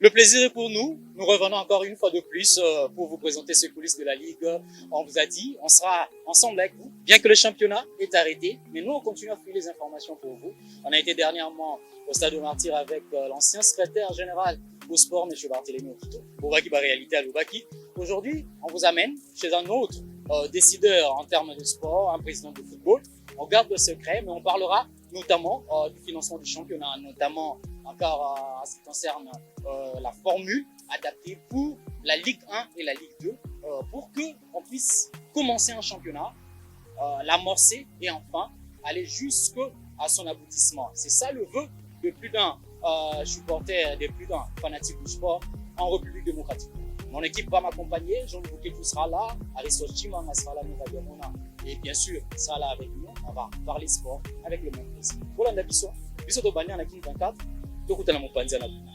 Le plaisir est pour nous. Nous revenons encore une fois de plus pour vous présenter ces coulisses de la Ligue. On vous a dit, on sera ensemble avec vous, bien que le championnat est arrêté. Mais nous, on continue à fouiller les informations pour vous. On a été dernièrement au Stade de Martyr avec l'ancien secrétaire général au sport, M. Barthélémy Okito, Bobaki par réalité à Lubaki. Aujourd'hui, on vous amène chez un autre décideur en termes de sport, un président de football. On garde le secret, mais on parlera notamment du financement du championnat, notamment encore en ce qui concerne la formule adaptée pour la Ligue 1 et la Ligue 2 pour qu'on puisse commencer un championnat, l'amorcer et enfin aller jusqu'à son aboutissement. C'est ça le vœu de plus d'un supporter, de plus d'un fanatique du sport en République démocratique. Mon équipe va m'accompagner, Jean Bouketou sera là, Aristote Chimanga sera là, et bien sûr, sera là avec nous. On va parler sport avec le même plaisir. Voilà, Nabiso, Biso to Bani en 24, Tokuta na Mopanzi na Buna.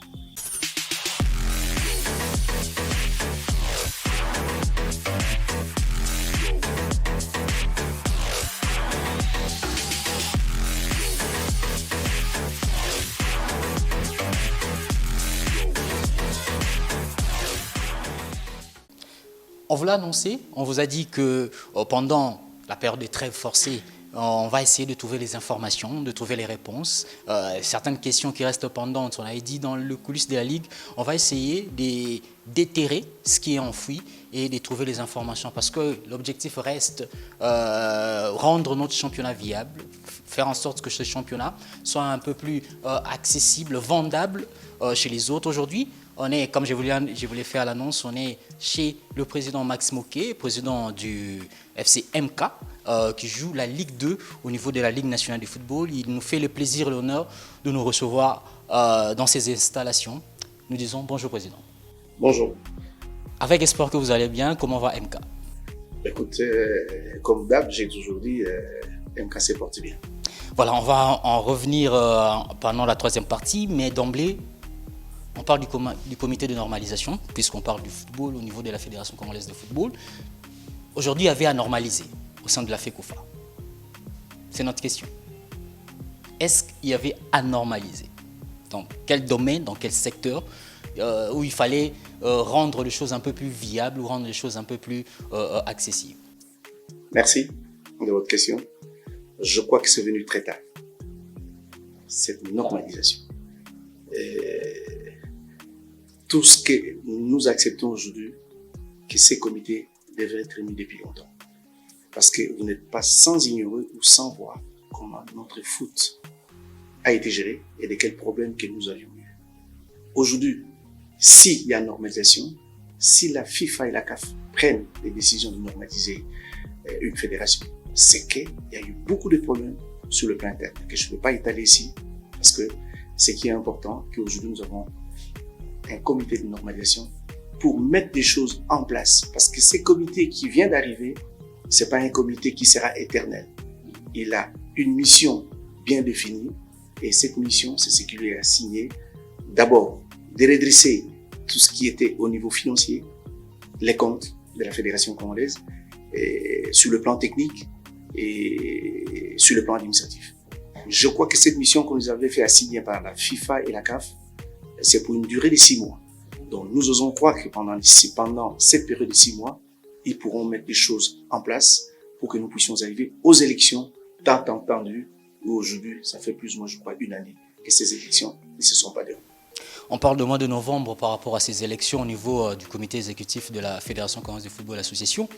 On vous l'a annoncé, on vous a dit que pendant la période de trêve forcée, on va essayer de trouver les informations, de trouver les réponses. Certaines questions qui restent pendantes, on avait dit dans le coulisses de la Ligue, on va essayer de déterrer ce qui est enfoui et de trouver les informations parce que l'objectif reste rendre notre championnat viable, faire en sorte que ce championnat soit un peu plus accessible, vendable chez les autres. Aujourd'hui, on est, comme je voulais faire l'annonce, on est chez le président Max Moquet, président du FC MK, qui joue la Ligue 2 au niveau de la Ligue nationale du football. Il nous fait le plaisir et l'honneur de nous recevoir dans ses installations. Nous disons bonjour président. Bonjour. Avec espoir que vous allez bien, comment va MK? Écoute, comme d'hab, j'ai toujours dit, MK s'est porté bien. Voilà, on va en revenir pendant la troisième partie, mais d'emblée, on parle du comité de normalisation, puisqu'on parle du football au niveau de la Fédération congolaise de football. Aujourd'hui, il y avait à normaliser au sein de la FECOFA. C'est notre question. Est-ce qu'il y avait à normaliser? Dans quel domaine, dans quel secteur, où il fallait rendre les choses un peu plus viables ou rendre les choses un peu plus accessibles? Merci de votre question. Je crois que c'est venu très tard, cette normalisation. Tout ce que nous acceptons aujourd'hui, que ces comités devaient être mis depuis longtemps. Parce que vous n'êtes pas sans ignorer ou sans voir comment notre foot a été géré et de quels problèmes que nous avions eu. Aujourd'hui, s'il y a normalisation, si la FIFA et la CAF prennent les décisions de normaliser une fédération, c'est qu'il y a eu beaucoup de problèmes sur le plan interne que je ne peux pas étaler ici parce que ce qui est important, qu'aujourd'hui nous avons un comité de normalisation pour mettre des choses en place. Parce que ce comité qui vient d'arriver, c'est pas un comité qui sera éternel. Il a une mission bien définie et cette mission, c'est ce qui lui est assigné. D'abord, de redresser tout ce qui était au niveau financier, les comptes de la Fédération congolaise, sur le plan technique et sur le plan administratif. Je crois que cette mission qu'on nous avait fait assigner par la FIFA et la CAF, c'est pour une durée de 6 mois. Donc nous osons croire que pendant cette période de 6 mois, ils pourront mettre des choses en place pour que nous puissions arriver aux élections tant entendues. Aujourd'hui, ça fait plus ou moins, je crois, une année que ces élections ne se sont pas déroulées. On parle de mois de novembre par rapport à ces élections au niveau du comité exécutif de la Fédération congolaise de football association.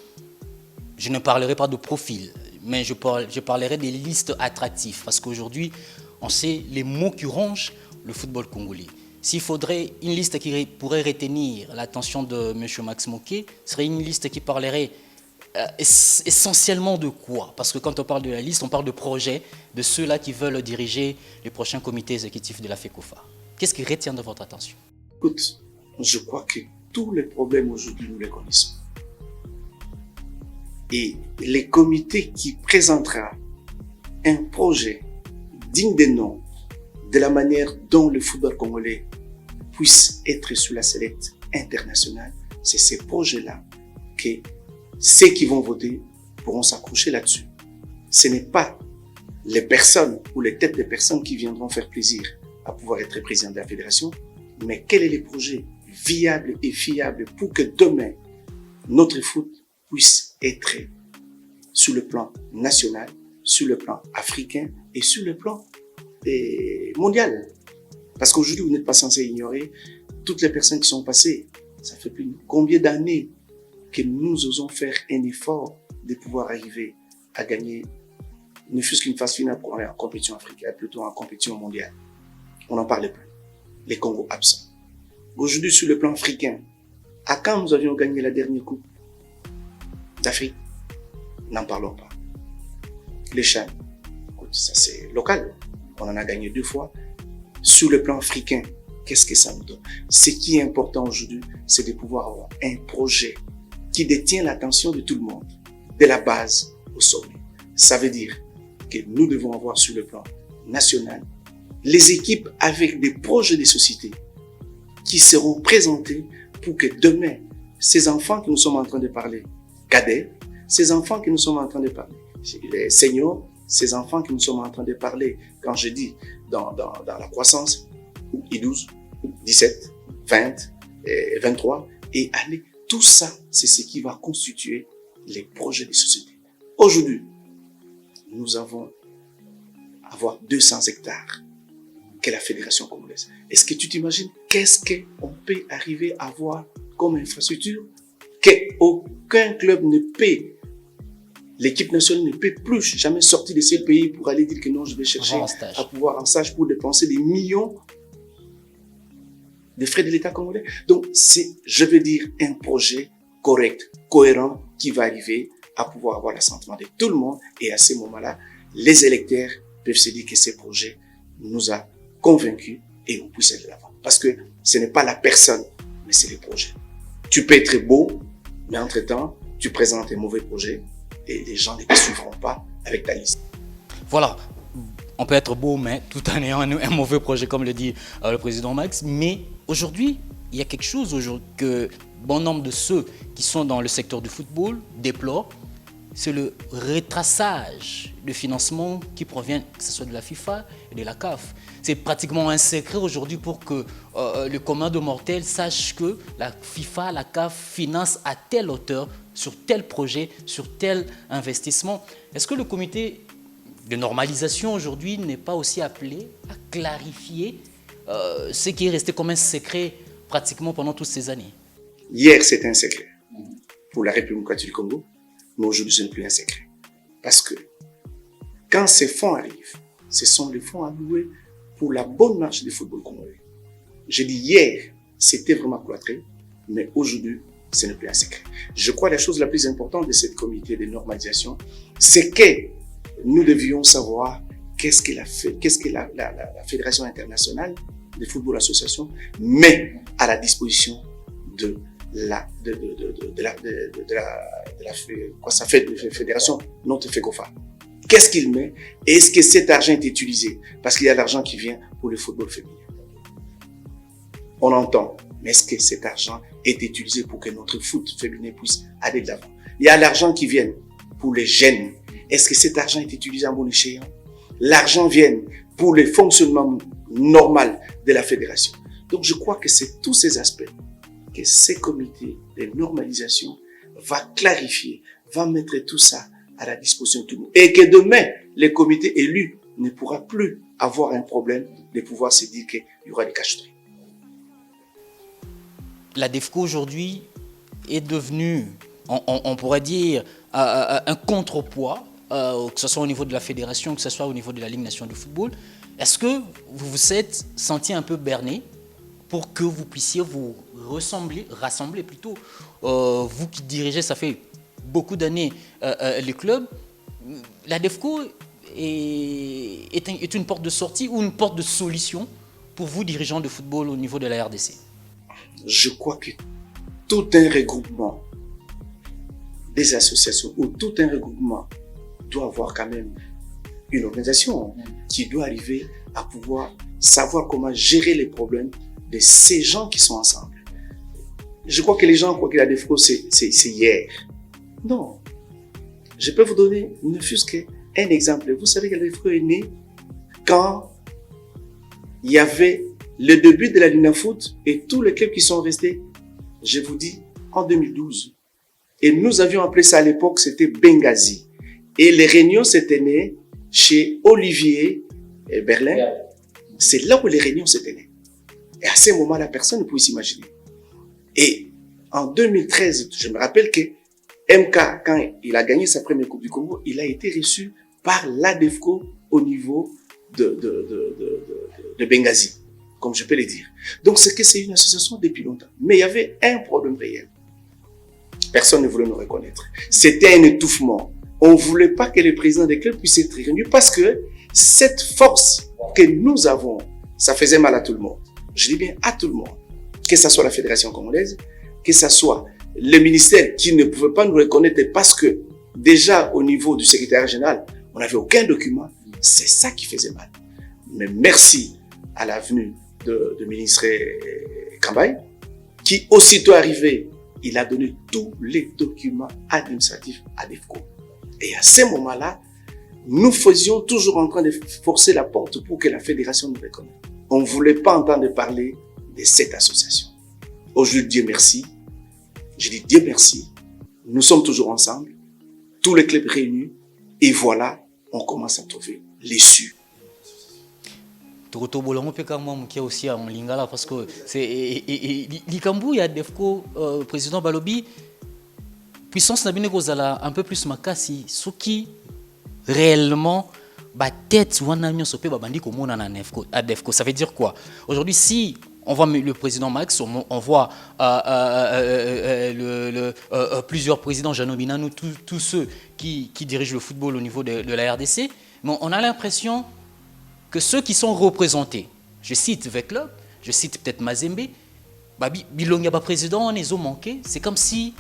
Je ne parlerai pas de profil, mais je parlerai des listes attractives parce qu'aujourd'hui, on sait les mots qui rongent le football congolais. S'il faudrait une liste qui pourrait retenir l'attention de M. Max Moquet, ce serait une liste qui parlerait essentiellement de quoi? Parce que quand on parle de la liste, on parle de projets, de ceux-là qui veulent diriger les prochains comités exécutifs de la FECOFA. Qu'est-ce qui retient de votre attention? Écoute, je crois que tous les problèmes aujourd'hui, nous les connaissons. Et les comités qui présentera un projet digne des noms, de la manière dont le football congolais puisse être sous la sellette internationale, c'est ces projets-là que ceux qui vont voter pourront s'accrocher là-dessus. Ce n'est pas les personnes ou les têtes des personnes qui viendront faire plaisir à pouvoir être président de la fédération mais quels sont les projets viables et fiables pour que demain, notre foot puisse être sur le plan national, sur le plan africain et sur le plan mondial. Parce qu'aujourd'hui, vous n'êtes pas censé ignorer toutes les personnes qui sont passées. Ça fait plus combien d'années que nous osons faire un effort de pouvoir arriver à gagner, ne fût-ce qu'une phase finale pour aller en compétition africaine, plutôt en compétition mondiale. On n'en parle plus. Les Congos absents. Aujourd'hui, sur le plan africain, à quand nous avions gagné la dernière coupe d'Afrique? N'en parlons pas. Les CHAN, ça c'est local. On en a gagné 2 fois. Sur le plan africain, qu'est-ce que ça nous donne? Ce qui est important aujourd'hui, c'est de pouvoir avoir un projet qui détient l'attention de tout le monde, de la base au sommet. Ça veut dire que nous devons avoir sur le plan national les équipes avec des projets de société qui seront présentés pour que demain, ces enfants que nous sommes en train de parler, cadets, ces enfants que nous sommes en train de parler, les seniors, ces enfants que nous sommes en train de parler, quand je dis dans la croissance, I12, 17, 20, 23, et aller, tout ça, c'est ce qui va constituer les projets de société. Aujourd'hui, nous avons avoir 200 hectares qu'est la Fédération congolaise. Est-ce que tu t'imagines qu'est-ce qu'on peut arriver à avoir comme infrastructure qu'aucun club ne paie? L'équipe nationale ne peut plus jamais sortir de ces pays pour aller dire que non, je vais chercher à pouvoir en stage pour dépenser des millions de frais de l'État congolais. Donc, c'est, je veux dire, un projet correct, cohérent, qui va arriver à pouvoir avoir l'assentiment de tout le monde. Et à ce moment-là, les électeurs peuvent se dire que ce projet nous a convaincus et on puisse aller de l'avant. Parce que ce n'est pas la personne, mais c'est le projet. Tu peux être beau, mais entre-temps, tu présentes un mauvais projet et les gens ne te suivront pas avec ta liste. Voilà, on peut être beau, mais tout en ayant un mauvais projet, comme le dit le président Max. Mais aujourd'hui, il y a quelque chose que bon nombre de ceux qui sont dans le secteur du football déplorent, c'est le retraçage de financement qui provient, que ce soit de la FIFA et de la CAF. C'est pratiquement un secret aujourd'hui pour que le commun de mortels sache que la FIFA, la CAF finance à telle hauteur, sur tel projet, sur tel investissement. Est-ce que le comité de normalisation aujourd'hui n'est pas aussi appelé à clarifier ce qui est resté comme un secret pratiquement pendant toutes ces années? Hier, c'était un secret pour la République du Congo, mais aujourd'hui, ce n'est plus un secret. Parce que quand ces fonds arrivent, ce sont les fonds alloués pour la bonne marche du football congolais. J'ai dit hier, c'était vraiment cloîtré, mais aujourd'hui, ce n'est plus un secret. Je crois que la chose la plus importante de ce comité de normalisation, c'est que nous devions savoir qu'est-ce que la Fédération internationale de football association met à la disposition de la fédération, notre FECOFA. Qu'est-ce qu'il met? Est-ce que cet argent est utilisé? Parce qu'il y a l'argent qui vient pour le football féminin. On entend, mais est-ce que cet argent est utilisé pour que notre foot féminin puisse aller de l'avant? Il y a l'argent qui vient pour les jeunes. Est-ce que cet argent est utilisé en bon escient? L'argent vient pour le fonctionnement normal de la fédération. Donc je crois que c'est tous ces aspects que ces comités de normalisation va clarifier, va mettre tout ça à la disposition de tout le monde. Et que demain, les comités élus ne pourront plus avoir un problème de pouvoir se dire qu'il y aura des cacheteries. La DEFCO aujourd'hui est devenue, on pourrait dire, un contrepoids, que ce soit au niveau de la fédération, que ce soit au niveau de la Ligue nationale de football. Est-ce que vous vous êtes senti un peu berné pour que vous puissiez vous rassembler plutôt, vous qui dirigez, ça fait beaucoup d'années, les clubs, la DEFCO est une porte de sortie ou une porte de solution pour vous, dirigeants de football au niveau de la RDC? Je crois que tout un regroupement des associations ou tout un regroupement doit avoir quand même une organisation qui doit arriver à pouvoir savoir comment gérer les problèmes de ces gens qui sont ensemble. Je crois que les gens croient que la DEFCO, c'est hier. Non. Je peux vous donner ne fût-ce qu'un exemple. Vous savez que la DEFCO est née quand il y avait le début de la Lina Foot et tous les clubs qui sont restés, je vous dis, en 2012. Et nous avions appelé ça à l'époque, c'était Benghazi. Et les réunions s'étaient nées chez Olivier et Berlin. C'est là où les réunions s'étaient nées. Et à ce moment-là, personne ne pouvait s'imaginer. Et en 2013, je me rappelle que MK, quand il a gagné sa première Coupe du Congo, il a été reçu par l'ADEFCO au niveau de Benghazi, comme je peux le dire. Donc, c'est que c'est une association depuis longtemps. Mais il y avait un problème réel. Personne ne voulait nous reconnaître. C'était un étouffement. On ne voulait pas que les présidents des clubs puissent être réunis parce que cette force que nous avons, ça faisait mal à tout le monde. Je dis bien à tout le monde. Que ce soit la Fédération congolaise, que ce soit le ministère qui ne pouvait pas nous reconnaître parce que déjà au niveau du secrétaire général, on n'avait aucun document. C'est ça qui faisait mal. Mais merci à la venue du ministre Kambaye, qui aussitôt arrivé, il a donné tous les documents administratifs à l'ADEFCO. Et à ce moment-là, nous faisions toujours en train de forcer la porte pour que la fédération nous reconnaisse. On ne voulait pas entendre parler de cette association. Aujourd'hui, Dieu merci. Je dis Dieu merci. Nous sommes toujours ensemble, tous les clubs réunis, et voilà, on commence à trouver l'issue. Tokotobolongo pe kama mkia aussi en lingala parce que c'est likambu ya DEFCO président Balobi puissance na bine kozala un peu plus makasi soki réellement ba tête wana nyonso pe babandi komona na DEFCO. Ça veut dire quoi? Aujourd'hui, si on voit le président Max, on voit plusieurs présidents, Janobinanou, tous ceux qui dirigent le football au niveau de la RDC, mais on a l'impression que ceux qui sont représentés, je cite Veclub, je cite peut-être Mazembe, Bilonga ba président, on les a manqués. C'est comme si,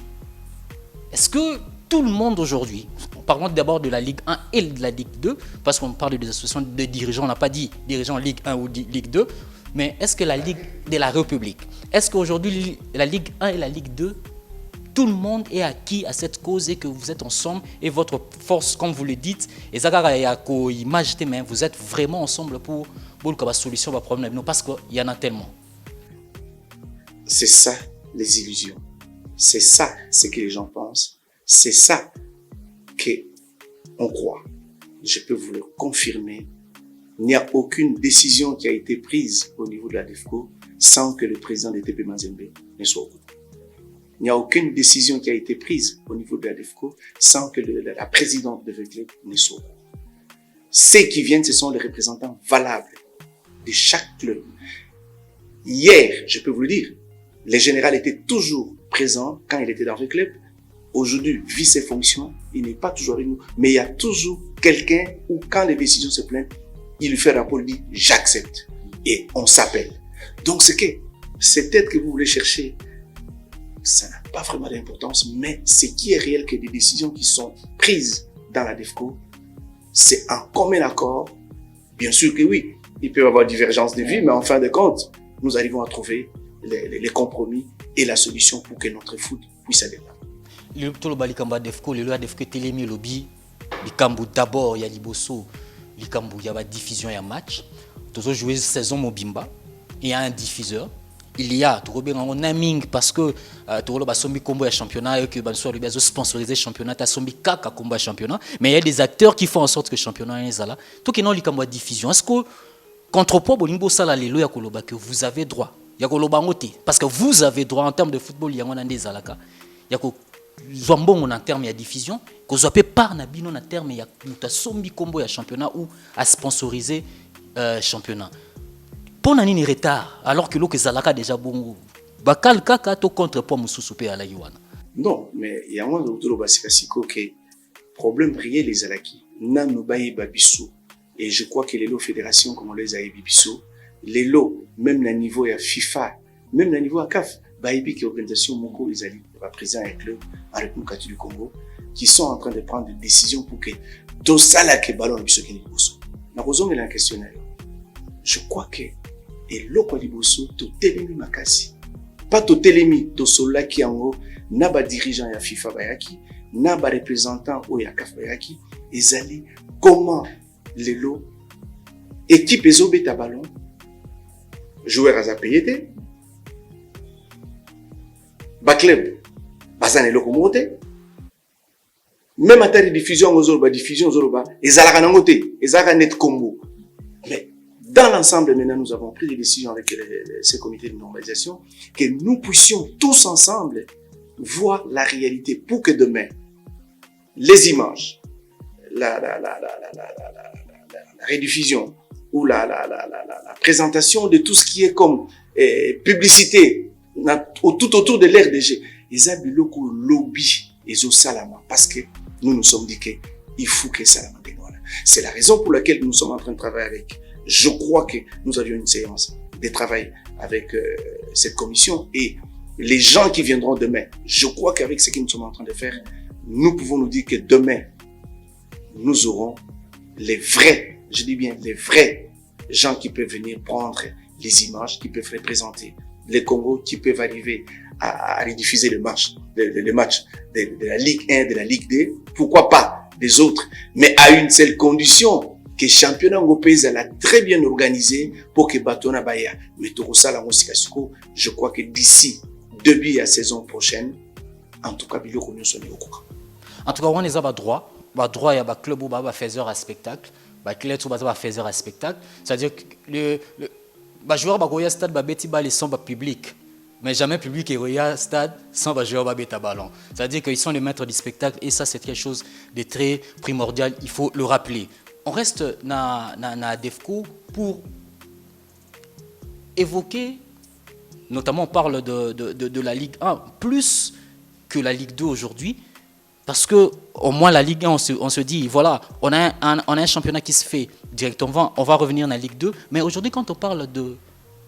est-ce que tout le monde aujourd'hui, parlons d'abord de la Ligue 1 et de la Ligue 2, parce qu'on parle des associations de dirigeants, on n'a pas dit dirigeants Ligue 1 ou Ligue 2, mais est-ce que la Ligue de la République, est-ce qu'aujourd'hui la Ligue 1 et la Ligue 2, tout le monde est acquis à cette cause et que vous êtes ensemble et votre force, comme vous le dites, et mais vous êtes vraiment ensemble pour la solution au problème, parce qu'il y en a tellement. C'est ça les illusions. C'est ça ce que les gens pensent. C'est ça qu'on croit. Je peux vous le confirmer. Il n'y a aucune décision qui a été prise au niveau de la DEFCO sans que le président de TP Mazembe ne soit au courant. Il n'y a aucune décision qui a été prise au niveau de la DEFCO sans que la présidente de Veclub ne soit au courant. Ceux qui viennent, ce sont les représentants valables de chaque club. Hier, je peux vous le dire, le général était toujours présent quand il était dans le club. Aujourd'hui, vu ses fonctions, il n'est pas toujours avec nous. Mais il y a toujours quelqu'un où, quand les décisions se plaignent, il lui fait rapport, il dit « j'accepte ». Et on s'appelle. Donc, c'est peut-être que vous voulez chercher, ça n'a pas vraiment d'importance, mais ce qui est réel, que des décisions qui sont prises dans la DEFCO, c'est un commun accord. Bien sûr que oui, il peut y avoir divergence de vues, mais en fin de compte, nous arrivons à trouver les compromis et la solution pour que notre foot puisse aller là. Le tolo likamba DEFCO, le loi DEFCO telemi lobby, likambu d'abord ya liboso, likambu ya ba diffusion ya match. Tozo jouer saison mobimba, il y a un diffuseur. Il y a un naming parce que Toro Basombi combo ya championnat et que Bansoir lui a sponsorisé championnat Tasombi kaka combat championnat, mais il y a des acteurs qui font en sorte que le championnat est là. Tout qui non likambo diffusion. Est-ce que contre-poids bolingo sala lelo ya koloba que vous avez droit ya koloba ngote parce que vous avez droit en termes de football ya ngona ndezalaka ya ko zombongo en termes de diffusion que zo pe par na bino en termes ya mutasombi combo ya championnat ou à sponsoriser championnat. Pour nani retard alors que l'autre zalaka déjà bon bakal kaka to contre poids mususu pe ala yiwana. Non, mais il y a un autre basikasiko que problème réel les alaki nanu baye babiso et je crois que les lots fédérations comme on les a bibiso les lots même le niveau à FIFA même le niveau à CAF bayebi qui organisation moko les ali président et club en République du Congo qui sont en train de prendre des décisions pour que tout ça là que ballon biso qui liboso na kozonga la questionnaire. Je crois que et loko liboso to telemi makasi pas to telemi to solaki yango na ba dirigeant ya FIFA bayaki na ba représentant o ya CAF bayaki ezali comment lelo équipe ezobeta ballon joueur à payé, club, bazane locomote, même en termes de diffusion, ils ont net combo. Mais dans l'ensemble, maintenant, nous avons pris des décisions avec ces comités de normalisation que nous puissions tous ensemble voir la réalité pour que demain, les images, la rediffusion ou la présentation de tout ce qui est comme publicité tout autour de l'RDG, ils ont beaucoup lobby et au salama parce que nous sommes dit qu'il faut que salama bénois. C'est la raison pour laquelle nous sommes en train de travailler avec. Je crois que nous avions une séance de travail avec cette commission et les gens qui viendront demain, je crois qu'avec ce que nous sommes en train de faire, nous pouvons nous dire que demain, nous aurons les vrais, je dis bien les vrais gens qui peuvent venir prendre les images, qui peuvent représenter les Congos, qui peuvent arriver à rediffuser les matchs de la Ligue 1, de la Ligue 2, pourquoi pas des autres, mais à une seule condition, que le championnat européen l'a très bien organisé pour que Batona Baya, mais je crois que d'ici début de la saison prochaine, en tout cas, il en tout cas, on est à droit. Droit, il y a un club où il y a faiseur à spectacle. Il y a faiseur à spectacle. C'est-à-dire que le joueur va stade va bêti les sont public. Mais jamais public et un stade sans joueur va bêta ballon. C'est-à-dire qu'ils sont les maîtres du spectacle et ça, c'est quelque chose de très primordial. Il faut le rappeler. On reste dans DEFCO pour évoquer, notamment on parle de la Ligue 1, plus que la Ligue 2 aujourd'hui, parce que au moins la Ligue 1, on se dit, voilà, on a un championnat qui se fait directement, on va revenir dans la Ligue 2, mais aujourd'hui quand on parle de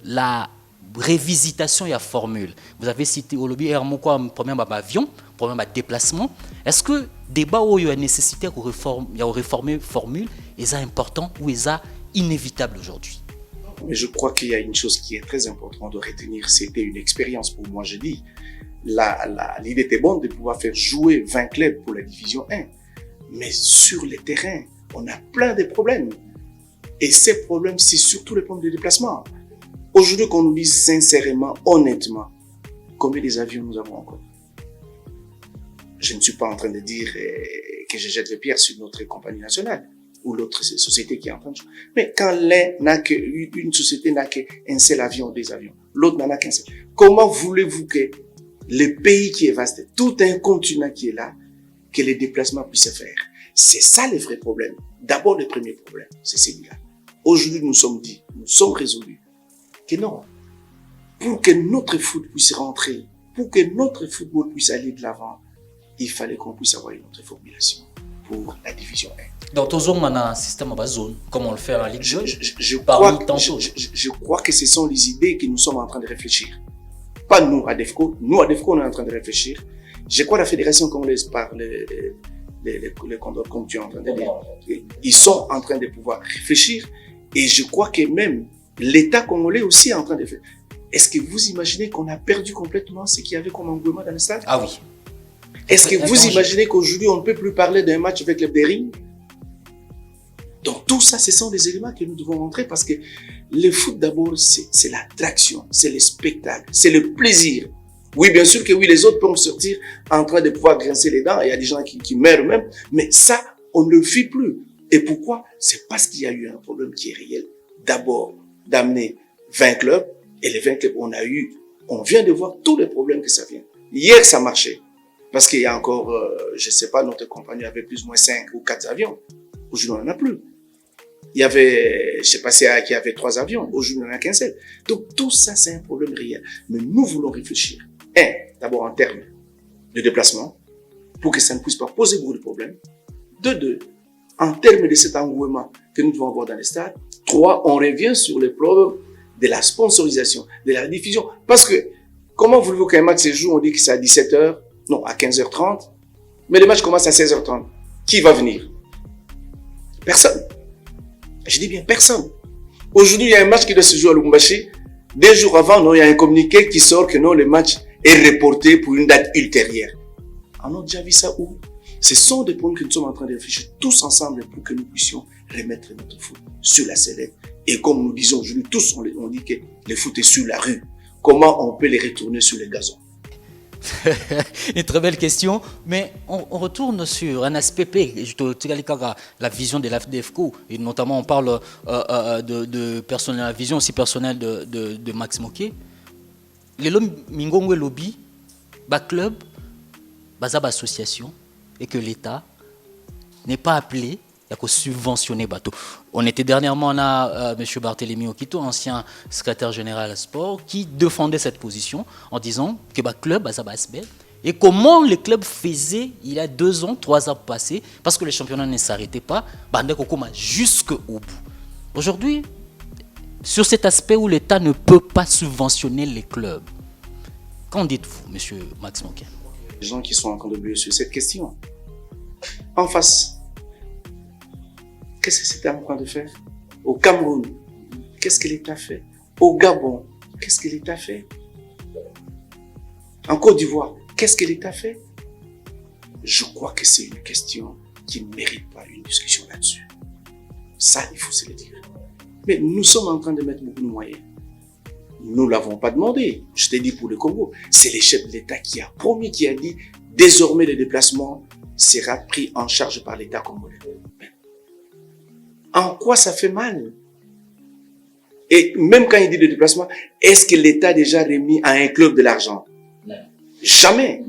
la révisitation et la formule, vous avez cité au lobby, problème d'avion, problème de déplacement, est-ce que débat où il y a nécessité de réformer la formule, est important ou est inévitable aujourd'hui? Mais je crois qu'il y a une chose qui est très importante de retenir, c'était une expérience pour moi, je dis. L'idée était bonne de pouvoir faire jouer 20 clubs pour la division 1. Mais sur le terrain, on a plein de problèmes. Et ces problèmes, c'est surtout les problèmes de déplacement. Aujourd'hui, qu'on nous dise sincèrement, honnêtement, combien d'avions nous avons encore? Je ne suis pas en train de dire que je jette les pierres sur notre compagnie nationale ou l'autre société qui est en train de jouer. Mais quand une société n'a qu'un seul avion ou des avions, l'autre n'en a qu'un seul. Comment voulez-vous que le pays qui est vaste, tout un continent qui est là, que les déplacements puissent se faire? C'est ça le vrai problème. D'abord, le premier problème, c'est celui-là. Aujourd'hui, nous sommes résolus que non. Pour que notre foot puisse rentrer, pour que notre football puisse aller de l'avant, il fallait qu'on puisse avoir une autre formulation pour la division 1. Donc, toujours, on a un système à zone, comme on le fait en Ligue 2. Je crois que ce sont les idées que nous sommes en train de réfléchir. Pas nous à DEFCO. Nous à DEFCO, on est en train de réfléchir. Je crois que la fédération congolaise par les Condors, comme tu es en train de dire, ils sont en train de pouvoir réfléchir. Et je crois que même l'État congolais aussi est en train de faire. Est-ce que vous imaginez qu'on a perdu complètement ce qu'il y avait comme engouement dans le stade? Ah oui. Est-ce que vous imaginez qu'aujourd'hui, on ne peut plus parler d'un match avec le Bering? Donc tout ça, ce sont des éléments que nous devons montrer parce que le foot d'abord, c'est l'attraction, c'est le spectacle, c'est le plaisir. Oui, bien sûr que oui, les autres peuvent sortir en train de pouvoir grincer les dents. Il y a des gens qui meurent même. Mais ça, on ne le fait plus. Et pourquoi? C'est parce qu'il y a eu un problème qui est réel. D'abord, d'amener 20 clubs. Et les 20 clubs, on vient de voir tous les problèmes que ça vient. Hier, ça marchait. Parce qu'il y a encore, je ne sais pas, notre compagnie avait plus ou moins 5 ou 4 avions. Aujourd'hui, on n'en a plus. Il y avait, je ne sais pas s'il y avait 3 avions. Aujourd'hui, on n'en a qu'un seul. Donc, tout ça, c'est un problème réel. Mais nous voulons réfléchir. D'abord en termes de déplacement, pour que ça ne puisse pas poser beaucoup de problèmes. Deux, en termes de cet engouement que nous devons avoir dans les stades. 3, on revient sur les problèmes de la sponsorisation, de la diffusion. Parce que, comment voulez-vous qu'un match se joue, on dit que c'est à 17h, non, à 15h30, mais le match commence à 16h30. Qui va venir? Personne. Je dis bien personne. Aujourd'hui, il y a un match qui doit se jouer à Lubumbashi. 2 jours avant, non, il y a un communiqué qui sort que non, le match est reporté pour une date ultérieure. On a déjà vu ça où? Ce sont des points que nous sommes en train de réfléchir tous ensemble pour que nous puissions remettre notre foot sur la sellette Et comme nous disons aujourd'hui, tous on dit que le foot est sur la rue. Comment on peut les retourner sur les gazons? Une très belle question, mais on retourne sur un aspect la vision de l'AFDEFCO, et notamment on parle de personnel, la vision aussi personnelle de Max Moké. Les Mingongwe Lobby, bas club, bas association, et que l'État n'est pas appelé à subventionner bateau. On était dernièrement, on a M. Barthélémy Okito, ancien secrétaire général à sport, qui défendait cette position en disant que le club a et comment les clubs faisaient il y a 2 ans, 3 ans passés, parce que le championnat ne s'arrêtait pas, jusqu'au bout. Aujourd'hui, sur cet aspect où l'État ne peut pas subventionner les clubs, qu'en dites-vous, M. Max Moké? Les gens qui sont en train de bleu sur cette question. En face, qu'est-ce que c'était en train de faire? Au Cameroun, qu'est-ce que l'État fait? Au Gabon, qu'est-ce que l'État fait? En Côte d'Ivoire, qu'est-ce que l'État fait? Je crois que c'est une question qui ne mérite pas une discussion là-dessus. Ça, il faut se le dire. Mais nous sommes en train de mettre beaucoup de moyens. Nous ne l'avons pas demandé. Je t'ai dit pour le Congo, c'est le chef de l'État qui a promis, qui a dit désormais le déplacement sera pris en charge par l'État congolais. En quoi ça fait mal? Et même quand il dit le déplacement, est-ce que l'État a déjà remis à un club de l'argent? Jamais.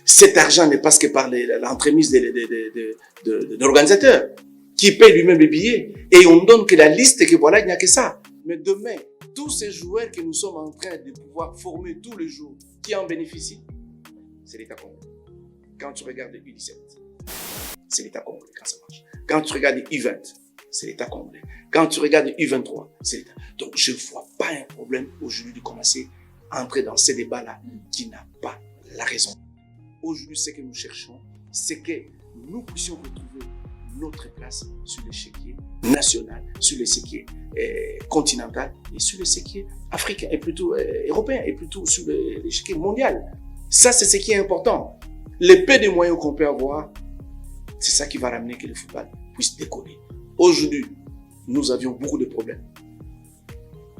Cet argent n'est pas que par l'entremise de l'organisateur qui paye lui-même les billets et on donne que la liste et que voilà, il n'y a que ça. Mais demain, tous ces joueurs que nous sommes en train de pouvoir former tous les jours, qui en bénéficient, c'est l'État congolais. Quand tu regardes les U17, c'est l'État congolais quand ça marche. Quand tu regardes les U20, c'est l'État congolais. Quand tu regardes les U23, c'est l'État. Donc je ne vois pas un problème aujourd'hui de commencer à entrer dans ces débats-là qui n'a pas la raison. Aujourd'hui, ce que nous cherchons, c'est que nous puissions retrouver notre place sur l'échiquier national, sur l'échiquier continental et sur l'échiquier africain et plutôt européen et plutôt sur l'échiquier mondial. Ça, c'est ce qui est important. Les peu de moyens qu'on peut avoir, c'est ça qui va ramener que le football puisse décoller. Aujourd'hui, nous avions beaucoup de problèmes.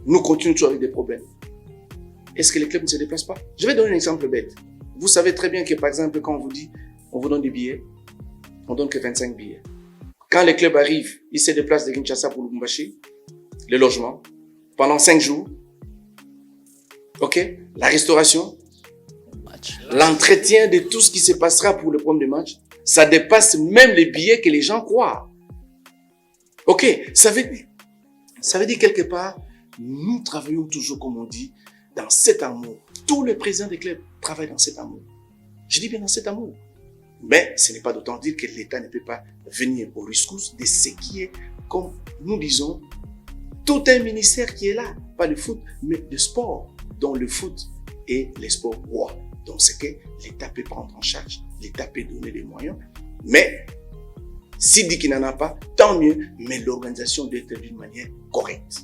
Nous continuons toujours avec des problèmes. Est-ce que les clubs ne se déplacent pas? Je vais donner un exemple bête. Vous savez très bien que, par exemple, quand on vous dit, on vous donne des billets, on donne que 25 billets. Quand les clubs arrivent, ils se déplacent de Kinshasa pour Lubumbashi, le logement, pendant 5 jours. Ok? La restauration, l'entretien de tout ce qui se passera pour le premier match, ça dépasse même les billets que les gens croient. Ok? Ça veut dire quelque part, nous travaillons toujours, comme on dit, dans cet amour. Tous les présidents des clubs travaillent dans cet amour. Je dis bien dans cet amour. Mais ce n'est pas d'autant dire que l'État ne peut pas venir au rescousse de ce qui est, comme nous disons, tout un ministère qui est là. Pas le foot, mais le sport. Dont le foot est le sport roi. Donc c'est que l'État peut prendre en charge, l'État peut donner les moyens. Mais s'il dit qu'il n'en a pas, tant mieux. Mais l'organisation doit être d'une manière correcte.